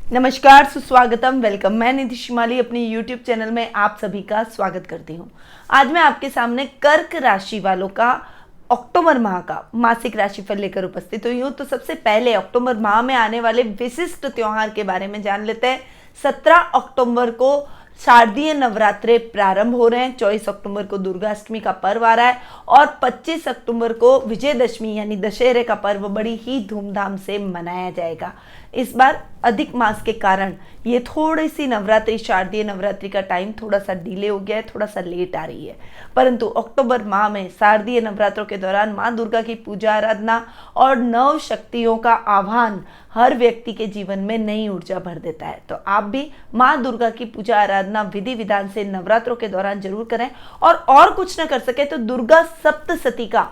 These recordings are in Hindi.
नमस्कार, सुस्वागतम, वेलकम। मैं निधि शिमाली अपनी YouTube चैनल में आप सभी का स्वागत करती हूँ। आज मैं आपके सामने कर्क राशि वालों का अक्टूबर माह का मासिक राशिफल लेकर उपस्थित हुई हूँ। तो सबसे पहले अक्टूबर माह में आने वाले विशिष्ट त्योहार के बारे में जान लेते हैं। 17 अक्टूबर को शारदीय नवरात्रे प्रारंभ हो रहे हैं। 24 अक्टूबर को दुर्गाष्टमी का पर्व आ रहा है और 25 अक्टूबर को विजयदशमी यानी दशहरे का पर्व बड़ी ही धूमधाम से मनाया जाएगा। इस बार अधिक मास के कारण ये थोड़ी सी नवरात्रि, शारदीय नवरात्रि का टाइम थोड़ा सा डिले हो गया है, थोड़ा सा लेट आ रही है। परंतु अक्टूबर माह में शारदीय नवरात्रों के दौरान माँ दुर्गा की पूजा आराधना और नव शक्तियों का आह्वान हर व्यक्ति के जीवन में नई ऊर्जा भर देता है। तो आप भी माँ दुर्गा की पूजा आराधना विधि विधान से नवरात्रों के दौरान जरूर करें और कुछ न कर सके तो दुर्गा सप्तशती का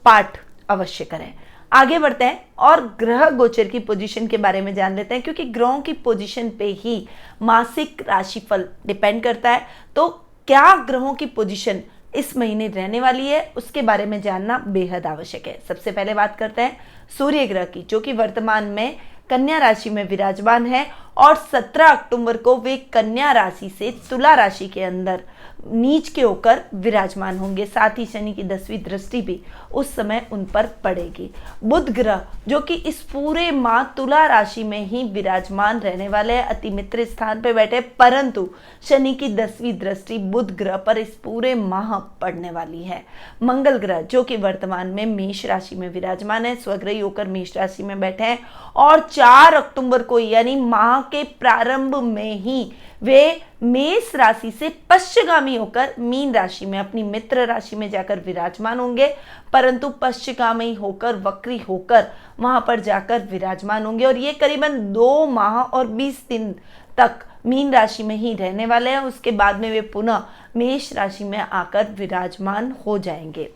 पाठ अवश्य करें। आगे बढ़ते हैं और ग्रह गोचर की पोजीशन के बारे में जान लेते हैं, क्योंकि ग्रहों की पोजीशन पे ही मासिक राशिफल डिपेंड करता है। तो क्या ग्रहों की पोजीशन इस महीने रहने वाली है, उसके बारे में जानना बेहद आवश्यक है। सबसे पहले बात करते हैं सूर्य ग्रह की, जो कि वर्तमान में कन्या राशि में विराजमान है और 17 अक्टूबर को वे कन्या राशि से तुला राशि के अंदर नीच के होकर विराजमान होंगे। साथ ही शनि की 10वीं दृष्टि भी उस समय उन पर पड़ेगी। बुध ग्रह जो कि इस पूरे माह तुला राशि में ही विराजमान रहने वाले हैं, अति मित्र स्थान पर बैठे, परंतु शनि की 10वीं दृष्टि बुध ग्रह पर इस पूरे माह पड़ने वाली है। मंगल ग्रह जो कि वर्तमान में मेष राशि में विराजमान है, स्वग्रही होकर मेष राशि में बैठे हैं और 4 अक्टूबर को यानी माह के प्रारंभ में ही वे मेष राशि से पश्चिगामी होकर मीन राशि में, अपनी मित्र राशि में जाकर विराजमान होंगे, परंतु पश्चिगामी होकर, वक्री होकर वहां पर जाकर विराजमान होंगे और ये करीबन 2 माह और 20 दिन तक मीन राशि में ही रहने वाले हैं। उसके बाद में वे पुनः मेष राशि में आकर विराजमान हो जाएंगे।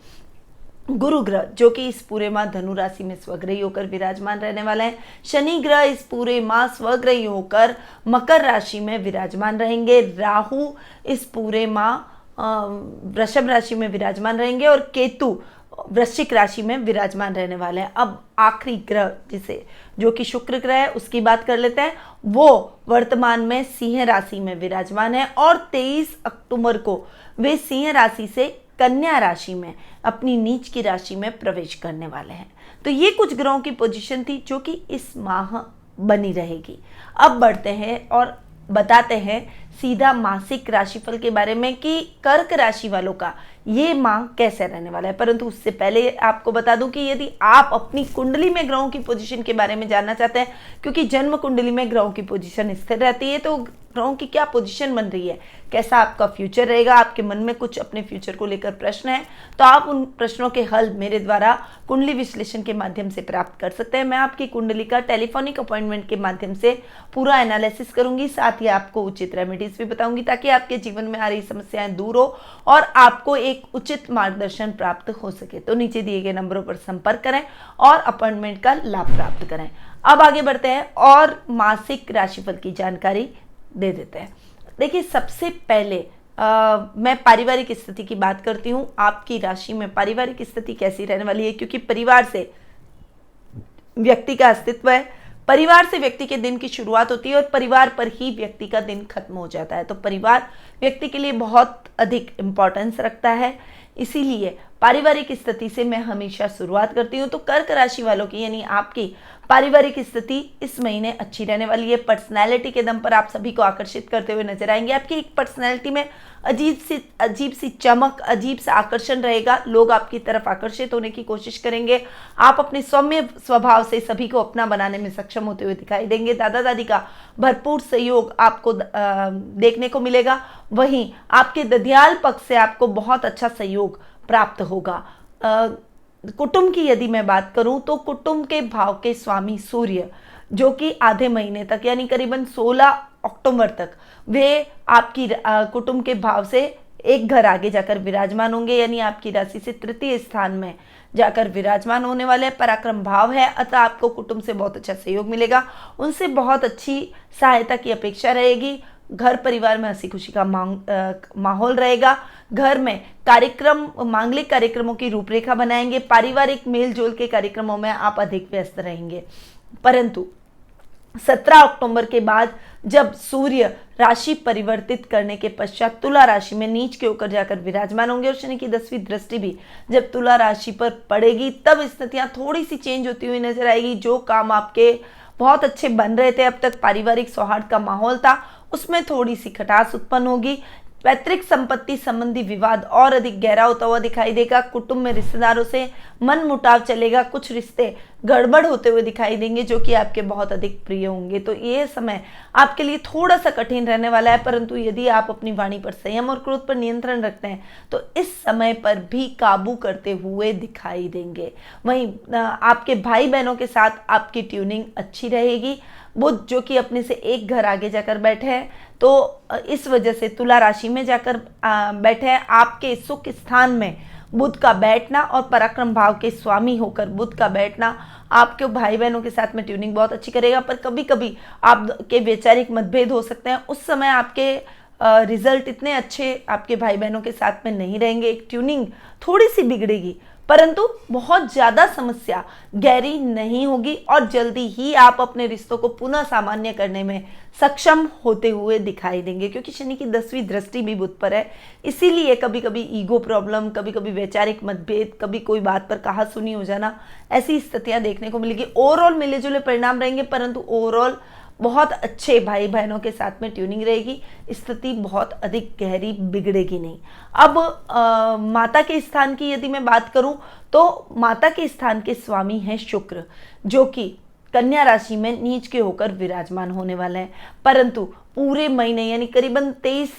गुरु ग्रह जो कि इस पूरे माह धनु राशि में स्वग्रही होकर विराजमान रहने वाले हैं। शनि ग्रह इस पूरे माह स्वग्रही होकर मकर राशि में विराजमान रहेंगे। राहु इस पूरे माह वृषभ राशि में विराजमान रहेंगे और केतु वृश्चिक राशि में विराजमान रहने वाले हैं। अब आखिरी ग्रह जिसे जो कि शुक्र ग्रह है उसकी बात कर लेते हैं। वो वर्तमान में सिंह राशि में विराजमान है और 23 अक्टूबर को वे सिंह राशि से कन्या राशि में, अपनी नीच की राशि में प्रवेश करने वाले हैं। तो ये कुछ ग्रहों की पोजीशन थी जो कि इस माह बनी रहेगी। अब बढ़ते हैं और बताते हैं सीधा मासिक राशिफल के बारे में कि कर्क राशि वालों का ये माह कैसे रहने वाला है। परंतु उससे पहले आपको बता दूं कि यदि आप अपनी कुंडली में ग्रहों की पोजीशन के बारे में जानना चाहते हैं, क्योंकि जन्म कुंडली में ग्रहों की पोजीशन स्थिर रहती है, तो ग्रहों की क्या पोजीशन बन रही है, कैसा आपका फ्यूचर रहेगा, आपके मन में कुछ अपने फ्यूचर को लेकर प्रश्न है, तो आप उन प्रश्नों के हल मेरे द्वारा कुंडली विश्लेषण के माध्यम से प्राप्त कर सकते हैं। मैं आपकी कुंडली का टेलीफोनिक अपॉइंटमेंट के माध्यम से पूरा एनालिसिस करूंगी, साथ ही आपको उचित रेमेडीज भी बताऊंगी ताकि आपके जीवन में आ रही समस्याएं दूर हो और आपको एक उचित मार्गदर्शन प्राप्त हो सके। तो नीचे दिए गए नंबरों पर संपर्क करें और अपॉइंटमेंट का लाभ प्राप्त करें। अब आगे बढ़ते हैं और मासिक राशिफल की जानकारी दे देते हैं। देखिए, सबसे पहले मैं पारिवारिक स्थिति की बात करती हूँ। आपकी राशि में पारिवारिक स्थिति कैसी रहने वाली है, क्योंकि परिवार से व्यक्ति का अस्तित्व है, परिवार से व्यक्ति के दिन की शुरुआत होती है और परिवार पर ही व्यक्ति का दिन खत्म हो जाता है। तो परिवार व्यक्ति के लिए बहुत अधिक इंपॉर्टेंस रखता है, इसीलिए पारिवारिक स्थिति से मैं हमेशा शुरुआत करती हूँ। तो कर्क राशि वालों की यानी आपकी पारिवारिक स्थिति इस महीने अच्छी रहने वाली है। पर्सनैलिटी के दम पर आप सभी को आकर्षित करते हुए नजर आएंगे। आपकी एक पर्सनैलिटी में अजीब सी चमक, अजीब सा आकर्षण रहेगा। लोग आपकी तरफ आकर्षित होने की कोशिश करेंगे। आप अपने सौम्य स्वभाव से सभी को अपना बनाने में सक्षम होते हुए दिखाई देंगे। दादा दादी का भरपूर सहयोग आपको देखने को मिलेगा। वहीं आपके ददियाल पक्ष से आपको बहुत अच्छा सहयोग प्राप्त होगा। कुटुंब की यदि मैं बात करूं तो कुटुंब के भाव के स्वामी सूर्य जो कि आधे महीने तक यानी करीबन 16 अक्टूबर तक वे आपकी कुटुंब के भाव से एक घर आगे जाकर विराजमान होंगे, यानी आपकी राशि से तृतीय स्थान में जाकर विराजमान होने वाले। पराक्रम भाव है, अतः आपको कुटुंब से बहुत अच्छा सहयोग मिलेगा, उनसे बहुत अच्छी सहायता की अपेक्षा रहेगी। घर परिवार में हंसी खुशी का माहौल रहेगा। घर में कार्यक्रम, मांगलिक कार्यक्रमों की रूपरेखा बनाएंगे। पारिवारिक मेल जोल के कार्यक्रमों में आप अधिक व्यस्त रहेंगे। परंतु 17 अक्टूबर के बाद जब सूर्य राशि परिवर्तित करने के पश्चात तुला राशि में नीच के होकर जाकर विराजमान होंगे और शनि की 10वीं दृष्टि भी जब तुला राशि पर पड़ेगी, तब स्थितियां थोड़ी सी चेंज होती हुई नजर आएगी। जो काम आपके बहुत अच्छे बन रहे थे, अब तक पारिवारिक सौहार्द का माहौल था, उसमें थोड़ी सी खटास उत्पन्न होगी। पैतृक संपत्ति संबंधी विवाद और अधिक गहरा होता हुआ दिखाई देगा। कुटुंब में रिश्तेदारों से मन मुटाव चलेगा, कुछ रिश्ते गड़बड़ होते हुए दिखाई देंगे जो कि आपके बहुत अधिक प्रिय होंगे। तो ये समय आपके लिए थोड़ा सा कठिन रहने वाला है, परंतु यदि आप अपनी वाणी पर संयम और क्रोध पर नियंत्रण रखते हैं तो इस समय पर भी काबू करते हुए दिखाई देंगे। वहीं आपके भाई बहनों के साथ आपकी ट्यूनिंग अच्छी रहेगी। बुध जो कि अपने से एक घर आगे जाकर बैठे हैं, तो इस वजह से तुला राशि में जाकर बैठे हैं। आपके सुख स्थान में बुध का बैठना और पराक्रम भाव के स्वामी होकर बुध का बैठना आपके भाई बहनों के साथ में ट्यूनिंग बहुत अच्छी करेगा। पर कभी कभी आपके वैचारिक मतभेद हो सकते हैं, उस समय आपके रिजल्ट इतने अच्छे आपके भाई बहनों के साथ में नहीं रहेंगे। एक ट्यूनिंग थोड़ी सी बिगड़ेगी, परंतु बहुत ज्यादा समस्या गहरी नहीं होगी और जल्दी ही आप अपने रिश्तों को पुनः सामान्य करने में सक्षम होते हुए दिखाई देंगे, क्योंकि शनि की 10वीं दृष्टि भी बुध पर है। इसीलिए कभी कभी ईगो प्रॉब्लम, कभी कभी वैचारिक मतभेद, कभी कोई बात पर कहा सुनी हो जाना, ऐसी स्थितियां देखने को मिलेगी। ओवरऑल मिले जुले परिणाम रहेंगे, परंतु ओवरऑल बहुत अच्छे भाई बहनों के साथ में ट्यूनिंग रहेगी। स्थिति बहुत अधिक गहरी बिगड़ेगी नहीं। अब माता के स्थान की यदि मैं बात करूं तो माता के स्थान के स्वामी हैं शुक्र, जो कि कन्या राशि में नीच के होकर विराजमान होने वाले हैं। परंतु पूरे महीने यानी करीबन 23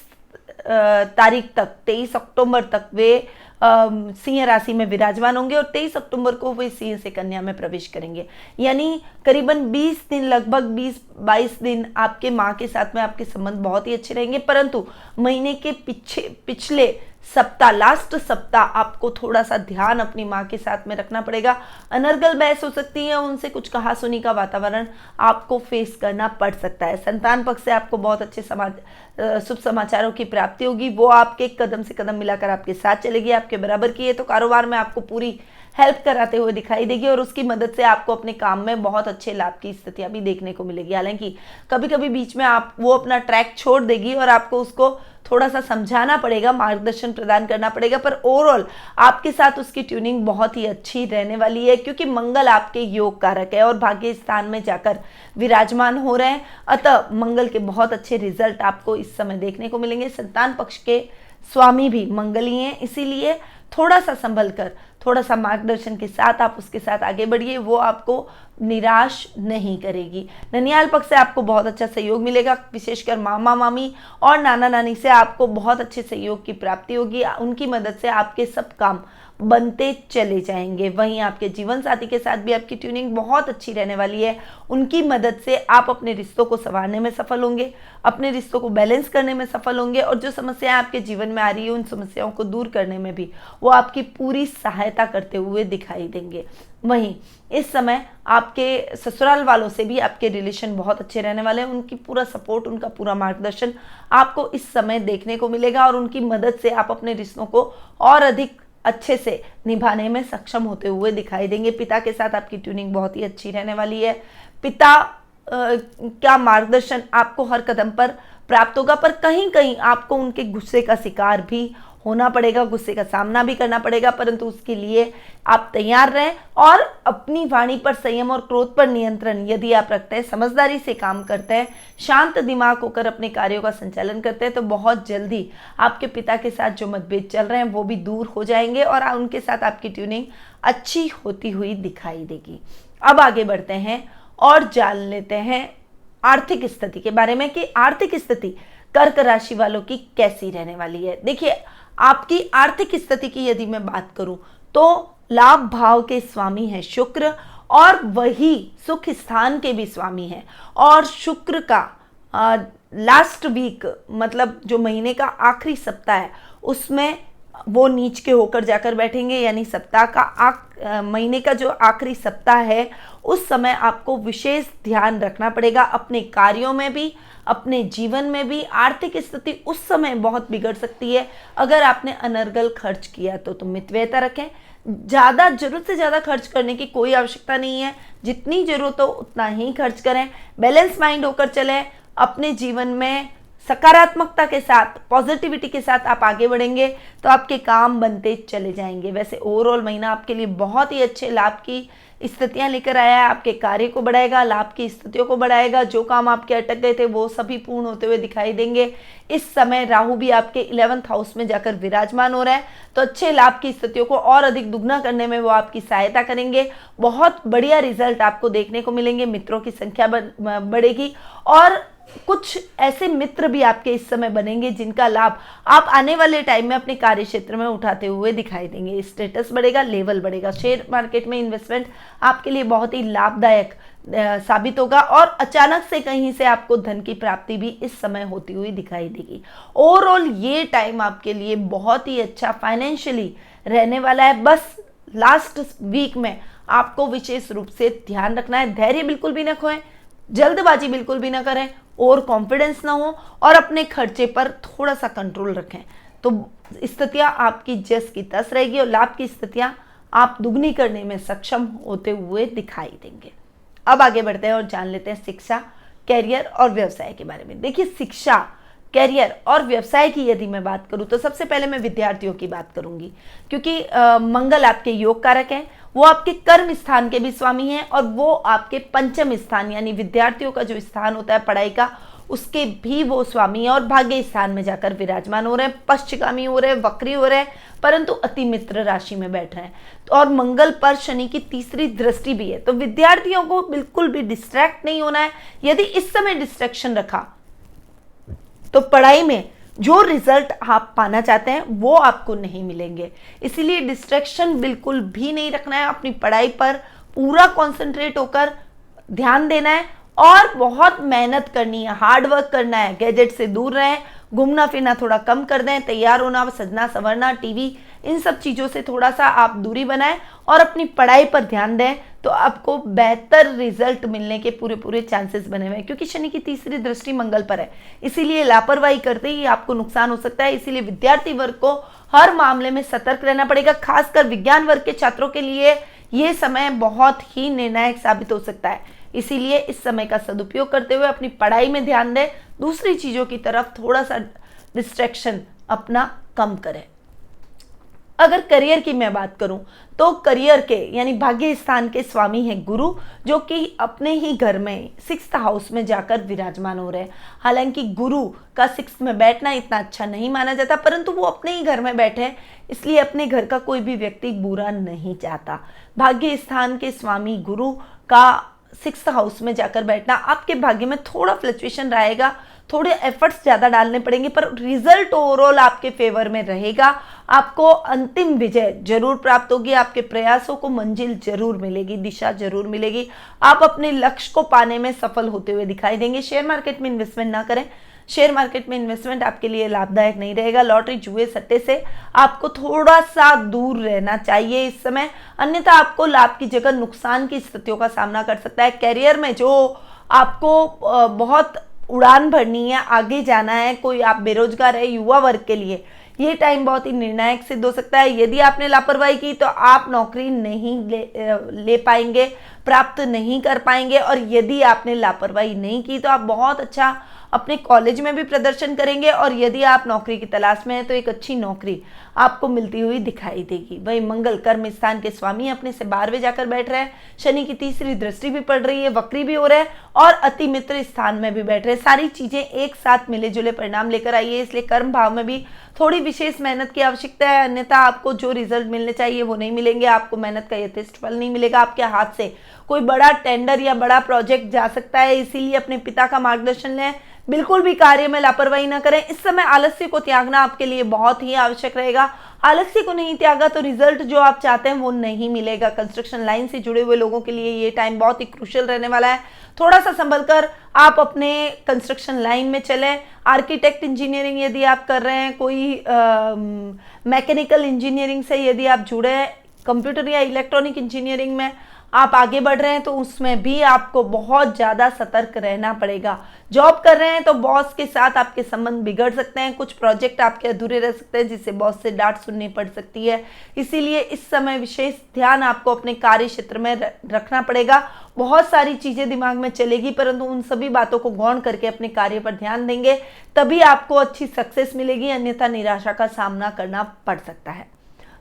तारीख तक, 23 अक्टूबर तक वे सिंह राशि में विराजमान होंगे और 23 अक्टूबर को वे सिंह से कन्या में प्रवेश करेंगे। यानी करीबन 20 दिन, लगभग 20-22 दिन आपके माँ के साथ में आपके संबंध बहुत ही अच्छे रहेंगे। परंतु महीने के पिछले सप्ताह, लास्ट सप्ताह आपको थोड़ा सा ध्यान अपनी माँ के साथ में रखना पड़ेगा। अनर्गल बहस हो सकती है, उनसे कुछ कहा सुनी का वातावरण आपको फेस करना पड़ सकता है। संतान पक्ष से आपको बहुत अच्छे शुभ समाचारों की प्राप्ति होगी, वो आपके कदम से कदम मिलाकर आपके साथ चलेगी, आपके बराबर की है। तो कारोबार में आपको पूरी हेल्प कराते हुए दिखाई देगी और उसकी मदद से आपको अपने काम में बहुत अच्छे लाभ की स्थितियां भी देखने को मिलेगी। हालांकि कभी कभी बीच में वो अपना ट्रैक छोड़ देगी और आपको उसको थोड़ा सा समझाना पड़ेगा, मार्गदर्शन प्रदान करना पड़ेगा, पर ओवरऑल आपके साथ उसकी ट्यूनिंग बहुत ही अच्छी रहने वाली है, क्योंकि मंगल आपके योग कारक है और भाग्य स्थान में जाकर विराजमान हो रहे हैं। अतः मंगल के बहुत अच्छे रिजल्ट आपको इस समय देखने को मिलेंगे। संतान पक्ष के स्वामी भी मंगल ही हैं, इसीलिए थोड़ा सा संभल कर, थोड़ा सा मार्गदर्शन के साथ आप उसके साथ आगे बढ़िए, वो आपको निराश नहीं करेगी। ननिहाल पक्ष से आपको बहुत अच्छा सहयोग मिलेगा, विशेषकर मामा मामी और नाना नानी से आपको बहुत अच्छे सहयोग की प्राप्ति होगी। उनकी मदद से आपके सब काम बनते चले जाएंगे। वहीं आपके जीवन साथी के साथ भी आपकी ट्यूनिंग बहुत अच्छी रहने वाली है। उनकी मदद से आप अपने रिश्तों को संवारने में सफल होंगे, अपने रिश्तों को बैलेंस करने में सफल होंगे और जो समस्याएं आपके जीवन में आ रही है उन समस्याओं को दूर करने में भी वो आपकी पूरी सहायता करते हुए दिखाई देंगे। वहीं इस समय आपके ससुराल वालों से भी आपके रिलेशन बहुत अच्छे रहने वाले हैं। उनकी पूरा सपोर्ट, उनका पूरा मार्गदर्शन आपको इस समय देखने को मिलेगा और उनकी मदद से आप अपने रिश्तों को और अधिक अच्छे से निभाने में सक्षम होते हुए दिखाई देंगे। पिता के साथ आपकी ट्यूनिंग बहुत ही अच्छी रहने वाली है। पिता का मार्गदर्शन आपको हर कदम पर प्राप्त होगा, पर कहीं कहीं आपको उनके गुस्से का शिकार भी होना पड़ेगा, गुस्से का सामना भी करना पड़ेगा, परंतु उसके लिए आप तैयार रहें और अपनी वाणी पर संयम और क्रोध पर नियंत्रण यदि आप रखते हैं, समझदारी से काम करते हैं, शांत दिमाग होकर अपने कार्यों का संचालन करते हैं, तो बहुत जल्दी आपके पिता के साथ जो मतभेद चल रहे हैं वो भी दूर हो जाएंगे और उनके साथ आपकी ट्यूनिंग अच्छी होती हुई दिखाई देगी। अब आगे बढ़ते हैं और जान लेते हैं आर्थिक स्थिति के बारे में कि आर्थिक स्थिति कर्क राशि वालों की कैसी रहने वाली है। देखिए, आपकी आर्थिक स्थिति की यदि मैं बात करूं तो लाभ भाव के स्वामी हैं शुक्र और वही सुख स्थान के भी स्वामी हैं और शुक्र का लास्ट वीक, मतलब जो महीने का आखिरी सप्ताह है उसमें वो नीच के होकर जाकर बैठेंगे। यानी सप्ताह का महीने का जो आखिरी सप्ताह है उस समय आपको विशेष ध्यान रखना पड़ेगा अपने कार्यों में भी, अपने जीवन में भी। आर्थिक स्थिति उस समय बहुत बिगड़ सकती है। अगर आपने अनर्गल खर्च किया तो मितव्ययता रखें, ज़्यादा जरूरत से ज़्यादा खर्च करने की कोई आवश्यकता नहीं है, जितनी ज़रूरत हो उतना ही खर्च करें, बैलेंस माइंड होकर चलें। अपने जीवन में सकारात्मकता के साथ, पॉजिटिविटी के साथ आप आगे बढ़ेंगे तो आपके काम बनते चले जाएंगे। वैसे ओवरऑल महीना आपके लिए बहुत ही अच्छे लाभ की स्थितियां लेकर आया है, आपके कार्य को बढ़ाएगा, लाभ की स्थितियों को बढ़ाएगा। जो काम आपके अटक गए थे वो सभी पूर्ण होते हुए दिखाई देंगे। इस समय राहु भी आपके 11th हाउस में जाकर विराजमान हो रहा है, तो अच्छे लाभ की स्थितियों को और अधिक दुगना करने में वो आपकी सहायता करेंगे। बहुत बढ़िया रिजल्ट आपको देखने को मिलेंगे, मित्रों की संख्या बढ़ेगी और कुछ ऐसे मित्र भी आपके इस समय बनेंगे जिनका लाभ आप आने वाले टाइम में अपने कार्य क्षेत्र में उठाते हुए दिखाई देंगे। स्टेटस बढ़ेगा, लेवल बढ़ेगा। शेयर मार्केट में इन्वेस्टमेंट आपके लिए बहुत ही लाभदायक साबित होगा और अचानक से कहीं से आपको धन की प्राप्ति भी इस समय होती हुई दिखाई देगी। ओवरऑल ये टाइम आपके लिए बहुत ही अच्छा फाइनेंशियली रहने वाला है। बस लास्ट वीक में आपको विशेष रूप से ध्यान रखना है, धैर्य बिल्कुल भी ना खोएं, जल्दबाजी बिल्कुल भी ना करें, और कॉन्फिडेंस ना हो और अपने खर्चे पर थोड़ा सा कंट्रोल रखें, तो स्थितियां आपकी जस की तस रहेगी और लाभ की स्थितियां आप दुगनी करने में सक्षम होते हुए दिखाई देंगे। अब आगे बढ़ते हैं और जान लेते हैं शिक्षा, कैरियर और व्यवसाय के बारे में। देखिए, शिक्षा, कैरियर और व्यवसाय की यदि मैं बात करूं तो सबसे पहले मैं विद्यार्थियों की बात करूंगी, क्योंकि मंगल आपके योग कारक हैं, वो आपके कर्म स्थान के भी स्वामी हैं और वो आपके पंचम स्थान यानी विद्यार्थियों का जो स्थान होता है पढ़ाई का, उसके भी वो स्वामी है और भाग्य स्थान में जाकर विराजमान हो रहे हैं, पश्चिगामी हो रहे हैं, वक्री हो रहे हैं, परंतु अति मित्र राशि में बैठ रहे हैं। तो और मंगल पर शनि की तीसरी दृष्टि भी है, तो विद्यार्थियों को बिल्कुल भी डिस्ट्रैक्ट नहीं होना है। यदि इस समय डिस्ट्रैक्शन रखा तो पढ़ाई में जो रिजल्ट आप पाना चाहते हैं वो आपको नहीं मिलेंगे। इसीलिए डिस्ट्रैक्शन बिल्कुल भी नहीं रखना है, अपनी पढ़ाई पर पूरा कंसंट्रेट होकर ध्यान देना है और बहुत मेहनत करनी है, हार्ड वर्क करना है। गैजेट से दूर रहें, घूमना फिरना थोड़ा कम कर दें, तैयार होना, सजना संवरना, टीवी, इन सब चीज़ों से थोड़ा सा आप दूरी बनाएं और अपनी पढ़ाई पर ध्यान दें, तो आपको बेहतर रिजल्ट मिलने के पूरे चांसेस बने हुए हैं। क्योंकि शनि की तीसरी दृष्टि मंगल पर है, इसीलिए लापरवाही करते ही आपको नुकसान हो सकता है। इसीलिए विद्यार्थी वर्ग को हर मामले में सतर्क रहना पड़ेगा। खासकर विज्ञान वर्ग के छात्रों के लिए ये समय बहुत ही निर्णायक साबित हो सकता है। इसीलिए इस समय का सदुपयोग करते हुए अपनी पढ़ाई में ध्यान दें, दूसरी चीज़ों की तरफ थोड़ा सा डिस्ट्रैक्शन अपना कम करें। अगर करियर की मैं बात करूं तो करियर के यानी भाग्य स्थान के स्वामी हैं गुरु, जो कि अपने ही घर में 6th हाउस में जाकर विराजमान हो रहे हैं। हालांकि गुरु का 6th में बैठना इतना अच्छा नहीं माना जाता, परंतु वो अपने ही घर में बैठे हैं, इसलिए अपने घर का कोई भी व्यक्ति बुरा नहीं चाहता। भाग्य स्थान के स्वामी गुरु का 6th हाउस में जाकर बैठना आपके भाग्य में थोड़ा फ्लक्चुएशन रहेगा, थोड़े एफर्ट्स ज़्यादा डालने पड़ेंगे, पर रिजल्ट ओवरऑल आपके फेवर में रहेगा। आपको अंतिम विजय जरूर प्राप्त होगी, आपके प्रयासों को मंजिल जरूर मिलेगी, दिशा जरूर मिलेगी, आप अपने लक्ष्य को पाने में सफल होते हुए दिखाई देंगे। शेयर मार्केट में इन्वेस्टमेंट ना करें, शेयर मार्केट में इन्वेस्टमेंट आपके लिए लाभदायक नहीं रहेगा। लॉटरी, जुए, सट्टे से आपको थोड़ा सा दूर रहना चाहिए इस समय, अन्यथा आपको लाभ की जगह नुकसान की स्थितियों का सामना कर सकता है। कैरियर में जो आपको बहुत उड़ान भरनी है, आगे जाना है, कोई आप बेरोजगार है, युवा वर्ग के लिए ये टाइम बहुत ही निर्णायक सिद्ध हो सकता है। यदि आपने लापरवाही की तो आप नौकरी नहीं ले पाएंगे, प्राप्त नहीं कर पाएंगे, और यदि आपने लापरवाही नहीं की तो आप बहुत अच्छा अपने कॉलेज में भी प्रदर्शन करेंगे, और यदि आप नौकरी की तलाश में हैं तो एक अच्छी नौकरी आपको मिलती हुई दिखाई देगी। वही मंगल कर्म स्थान के स्वामी अपने से 12वें जाकर बैठ रहे हैं, शनि की तीसरी दृष्टि भी पड़ रही है, वक्री भी हो रहे हैं और अति मित्र स्थान में भी बैठ रहे हैं। सारी चीजें एक साथ मिले जुले परिणाम लेकर आई है, इसलिए कर्म भाव में भी थोड़ी विशेष मेहनत की आवश्यकता है, अन्यथा आपको जो रिजल्ट मिलने चाहिए वो नहीं मिलेंगे, आपको मेहनत का यथेष्ट फल नहीं मिलेगा। आपके हाथ से कोई बड़ा टेंडर या बड़ा प्रोजेक्ट जा सकता है, इसीलिए अपने पिता का मार्गदर्शन लें, बिल्कुल भी कार्य में लापरवाही न करें। इस समय आलस्य को त्यागना आपके लिए बहुत ही आवश्यक रहेगा। आलस्य को नहीं त्यागा तो रिजल्ट जो आप चाहते हैं वो नहीं मिलेगा। कंस्ट्रक्शन लाइन से जुड़े हुए लोगों के लिए ये टाइम बहुत ही क्रूशियल रहने वाला है, थोड़ा सा संभल कर आप अपने कंस्ट्रक्शन लाइन में चलें। आर्किटेक्ट इंजीनियरिंग यदि आप कर रहे हैं, कोई मैकेनिकल इंजीनियरिंग से यदि आप जुड़े हैं, कंप्यूटर या इलेक्ट्रॉनिक इंजीनियरिंग में आप आगे बढ़ रहे हैं तो उसमें भी आपको बहुत ज़्यादा सतर्क रहना पड़ेगा। जॉब कर रहे हैं तो बॉस के साथ आपके संबंध बिगड़ सकते हैं, कुछ प्रोजेक्ट आपके अधूरे रह सकते हैं जिससे बॉस से डांट सुननी पड़ सकती है। इसीलिए इस समय विशेष ध्यान आपको अपने कार्य क्षेत्र में रखना पड़ेगा। बहुत सारी चीज़ें दिमाग में चलेगी, परंतु उन सभी बातों को गौण करके अपने कार्य पर ध्यान देंगे तभी आपको अच्छी सक्सेस मिलेगी, अन्यथा निराशा का सामना करना पड़ सकता है।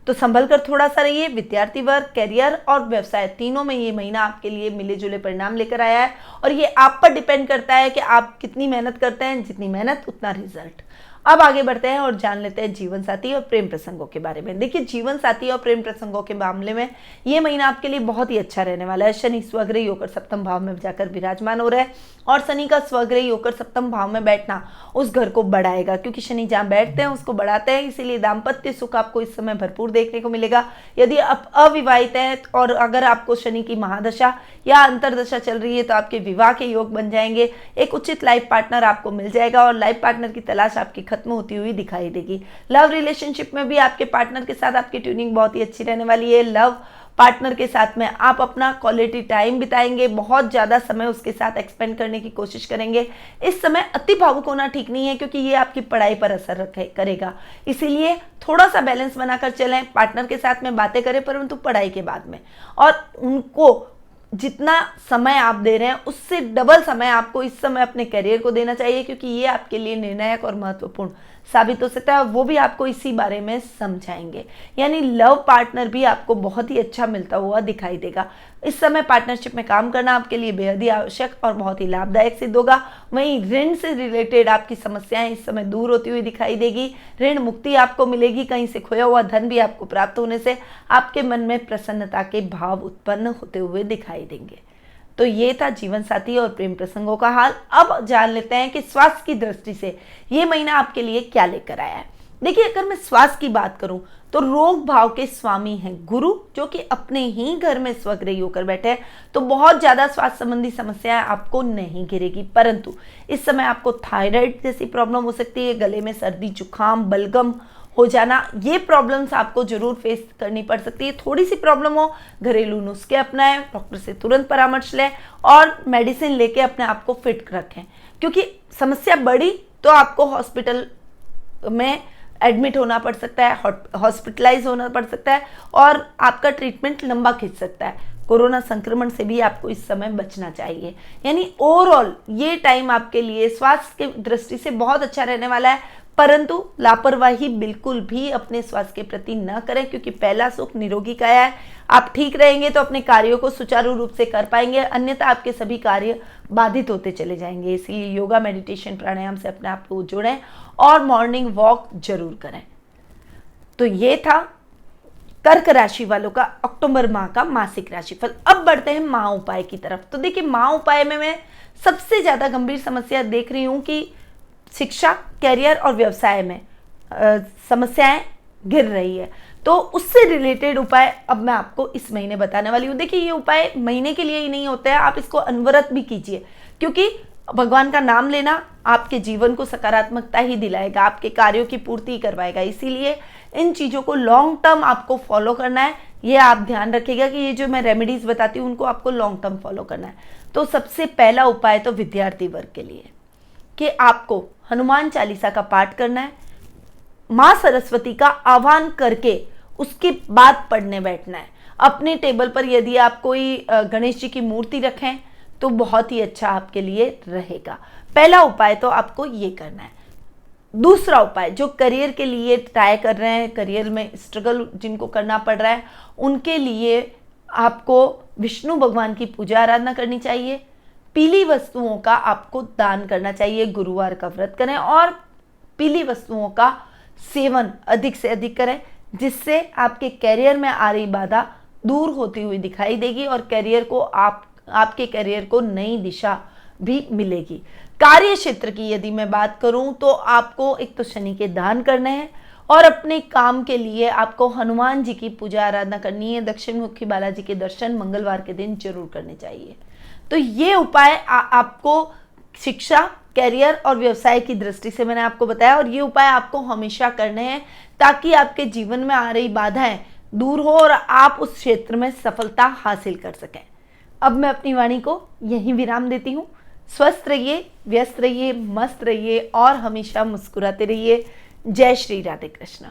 तो संभल कर थोड़ा सा रहिए। विद्यार्थी वर्ग, करियर और व्यवसाय तीनों में ये महीना आपके लिए मिले जुले परिणाम लेकर आया है और ये आप पर डिपेंड करता है कि आप कितनी मेहनत करते हैं। जितनी मेहनत उतना रिजल्ट। अब आगे बढ़ते हैं और जान लेते हैं जीवन साथी और प्रेम प्रसंगों के बारे में। देखिए, जीवन साथी और प्रेम प्रसंगों के मामले में ये महीना आपके लिए बहुत ही अच्छा रहने वाला है। शनि स्वग्रही होकर सप्तम भाव में जाकर विराजमान हो रहा है और शनि का स्वग्रही होकर सप्तम भाव में बैठना उस घर को बढ़ाएगा, क्योंकि शनि जहाँ बैठते हैं उसको बढ़ाते हैं। इसीलिए दाम्पत्य सुख आपको इस समय भरपूर देखने को मिलेगा। यदि आप अविवाहित हैं और अगर आपको शनि की महादशा या अंतरदशा चल रही है तो आपके विवाह के योग बन जाएंगे। एक उचित लाइफ पार्टनर आपको मिल जाएगा और लाइफ पार्टनर की तलाश आपकी खत्म होती हुई दिखाई देगी। लव रिलेशनशिप में भी आपके पार्टनर के साथ आपकी ट्यूनिंग बहुत ही अच्छी रहने वाली है। लव पार्टनर के साथ में आप अपना क्वालिटी टाइम बिताएंगे, बहुत ज़्यादा समय उसके साथ एक्सपेंड करने की कोशिश करेंगे। इस समय अति भावुक होना ठीक नहीं है, क्योंकि ये आपकी पढ़ाई पर असर करेगा। इसीलिए थोड़ा सा बैलेंस बनाकर चलें। पार्टनर के साथ में बातें करें, परंतु पढ़ाई के बाद में, और उनको जितना समय आप दे रहे हैं उससे डबल समय आपको इस समय अपने करियर को देना चाहिए, क्योंकि ये आपके लिए निर्णायक और महत्वपूर्ण साबित हो सकता है। वो भी आपको इसी बारे में समझाएंगे। यानी लव पार्टनर भी आपको बहुत ही अच्छा मिलता हुआ दिखाई देगा। इस समय पार्टनरशिप में काम करना आपके लिए बेहद ही आवश्यक और बहुत ही लाभदायक सिद्ध होगा। वहीं ऋण से रिलेटेड आपकी समस्याएं इस समय दूर होती हुई दिखाई देगी। ऋण मुक्ति आपको मिलेगी। कहीं से खोया हुआ धन भी आपको प्राप्त होने से आपके मन में प्रसन्नता के भाव उत्पन्न होते हुए दिखाई देंगे। तो ये था जीवन साथी और प्रेम प्रसंगों का हाल। अब जान लेते हैं कि स्वास्थ्य की दृष्टि से ये महीना आपके लिए क्या लेकर आया है। देखिए, अगर मैं स्वास्थ्य की बात करूं तो रोग भाव के स्वामी हैं गुरु, जो कि अपने ही घर में स्वग्रही होकर बैठे हैं, तो बहुत ज्यादा स्वास्थ्य संबंधी समस्याएं आपको नहीं घेरेगी। परंतु इस समय आपको थायराइड जैसी प्रॉब्लम हो सकती है, गले में सर्दी जुकाम बलगम हो जाना, ये प्रॉब्लम्स आपको जरूर फेस करनी पड़ सकती है। थोड़ी सी प्रॉब्लम हो, घरेलू नुस्खे अपनाएं, डॉक्टर से तुरंत परामर्श लें और मेडिसिन लेके अपने आप को फिट रखें, क्योंकि समस्या बढ़ी तो आपको हॉस्पिटल में एडमिट होना पड़ सकता है, हॉस्पिटलाइज होना पड़ सकता है और आपका ट्रीटमेंट लंबा खिंच सकता है। कोरोना संक्रमण से भी आपको इस समय बचना चाहिए। यानी ओवरऑल ये टाइम आपके लिए स्वास्थ्य की दृष्टि से बहुत अच्छा रहने वाला है, परंतु लापरवाही बिल्कुल भी अपने स्वास्थ्य के प्रति न करें, क्योंकि पहला सुख निरोगी काया है। आप ठीक रहेंगे तो अपने कार्यों को सुचारू रूप से कर पाएंगे, अन्यथा आपके सभी कार्य बाधित होते चले जाएंगे। इसलिए योगा, मेडिटेशन, प्राणायाम से अपने आप को जोड़ें और मॉर्निंग वॉक जरूर करें। तो ये था कर्क राशि वालों का अक्टूबर माह का मासिक राशिफल। अब बढ़ते हैं महा उपाय की तरफ। तो देखिए, महा उपाय में मैं सबसे ज्यादा गंभीर समस्या देख रही हूं कि शिक्षा, कैरियर और व्यवसाय में समस्याएं गिर रही है। तो उससे रिलेटेड उपाय अब मैं आपको इस महीने बताने वाली हूँ। देखिए, ये उपाय महीने के लिए ही नहीं होते हैं, आप इसको अनवरत भी कीजिए, क्योंकि भगवान का नाम लेना आपके जीवन को सकारात्मकता ही दिलाएगा, आपके कार्यों की पूर्ति करवाएगा। इसीलिए इन चीज़ों को लॉन्ग टर्म आपको फॉलो करना है। ये आप ध्यान रखिएगा कि ये जो मैं रेमेडीज बताती हूँ उनको आपको लॉन्ग टर्म फॉलो करना है। तो सबसे पहला उपाय तो विद्यार्थी वर्ग के लिए कि आपको हनुमान चालीसा का पाठ करना है, माँ सरस्वती का आह्वान करके उसके बाद पढ़ने बैठना है। अपने टेबल पर यदि आप कोई गणेश जी की मूर्ति रखें तो बहुत ही अच्छा आपके लिए रहेगा। पहला उपाय तो आपको ये करना है। दूसरा उपाय, जो करियर के लिए ट्राई कर रहे हैं, करियर में स्ट्रगल जिनको करना पड़ रहा है, उनके लिए आपको विष्णु भगवान की पूजा आराधना करनी चाहिए। पीली वस्तुओं का आपको दान करना चाहिए। गुरुवार का व्रत करें और पीली वस्तुओं का सेवन अधिक से अधिक करें, जिससे आपके करियर में आ रही बाधा दूर होती हुई दिखाई देगी और करियर को आपके करियर को नई दिशा भी मिलेगी। कार्य क्षेत्र की यदि मैं बात करूं तो आपको एक तो शनि के दान करने हैं और अपने काम के लिए आपको हनुमान जी की पूजा आराधना करनी है। दक्षिण मुखी बालाजी के दर्शन मंगलवार के दिन जरूर करने चाहिए। तो ये उपाय आपको शिक्षा, कैरियर और व्यवसाय की दृष्टि से मैंने आपको बताया, और ये उपाय आपको हमेशा करने हैं ताकि आपके जीवन में आ रही बाधाएं दूर हो और आप उस क्षेत्र में सफलता हासिल कर सकें। अब मैं अपनी वाणी को यहीं विराम देती हूँ। स्वस्थ रहिए, व्यस्त रहिए, मस्त रहिए और हमेशा मुस्कुराते रहिए। जय श्री राधे कृष्ण।